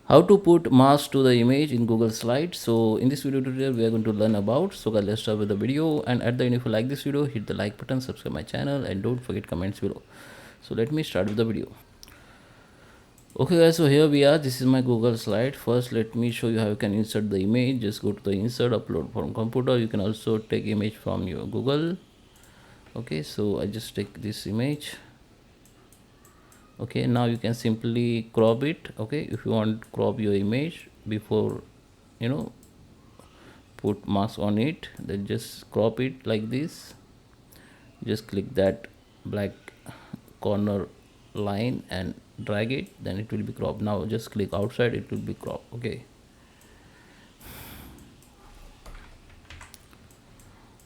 How to put mask to the image in Google Slides. So in this video tutorial we are going to learn about. So guys, let's start with the video, and at the end, if you like this video, hit the like button, subscribe my channel, and don't forget comments below. So let me start with the video. Okay guys, so here we are. This is my Google slide. First let me show you how you can insert the image. Just go to the insert, upload from computer. You can also take image from your Google. Okay, so I just take this image. Okay, now you can simply crop it. Okay, if you want to crop your image before put mask on it, then just crop it like this. Just click that black corner line and drag it, then it will be cropped. Now just click outside, it will be cropped. Okay,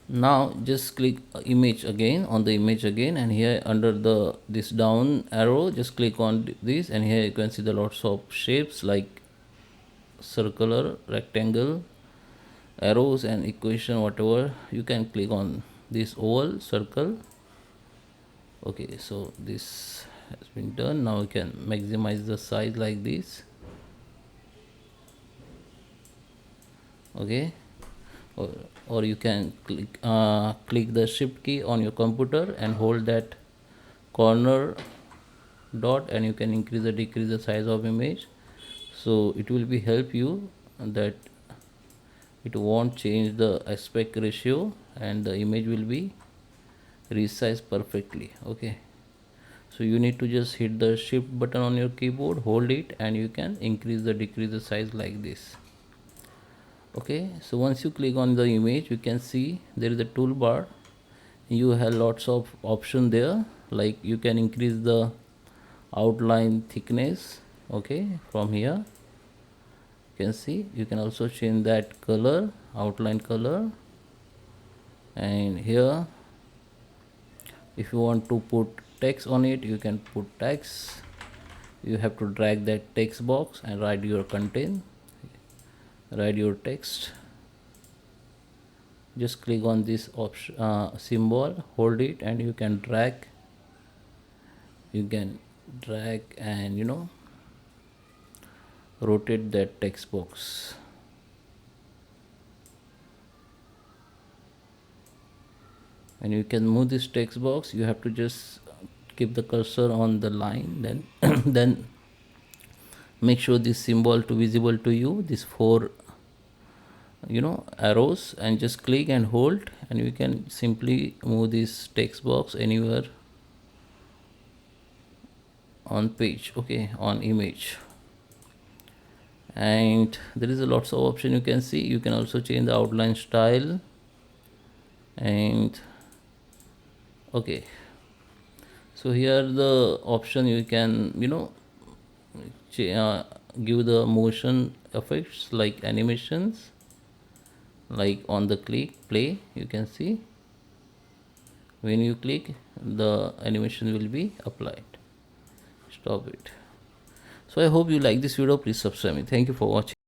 now just click image again, on the image again, and here under the this down arrow just click on this, and here you can see the lots of shapes like circular, rectangle, arrows and equation, whatever. You can click on this oval, circle. Okay, so this has been done. Now you can maximize the size like this. Okay, or you can click the shift key on your computer and hold that corner dot, and you can increase or decrease the size of image. So it will be help you that it won't change the aspect ratio, and the image will be resized perfectly. Okay, so you need to just hit the shift button on your keyboard, hold it, and you can increase the decrease the size like this. Okay, so once you click on the image, you can see there is a toolbar. You have lots of options there, like you can increase the outline thickness. Okay, from here you can see you can also change that color, outline color. And here if you want to put text on it, you can put text. You have to drag that text box and write your content, write your text. Just click on this option symbol, hold it, and you can drag and rotate that text box. And you can move this text box. You have to just keep the cursor on the line, then then make sure this symbol to visible to you, this four arrows, and just click and hold, and you can simply move this text box anywhere on page. Okay, on image. And there is a lots of option. You can see you can also change the outline style. And okay, so here the option you can give the motion effects like animations, like on the click play. You can see when you click, the animation will be applied. Stop it. So I hope you like this video. Please subscribe me. Thank you for watching.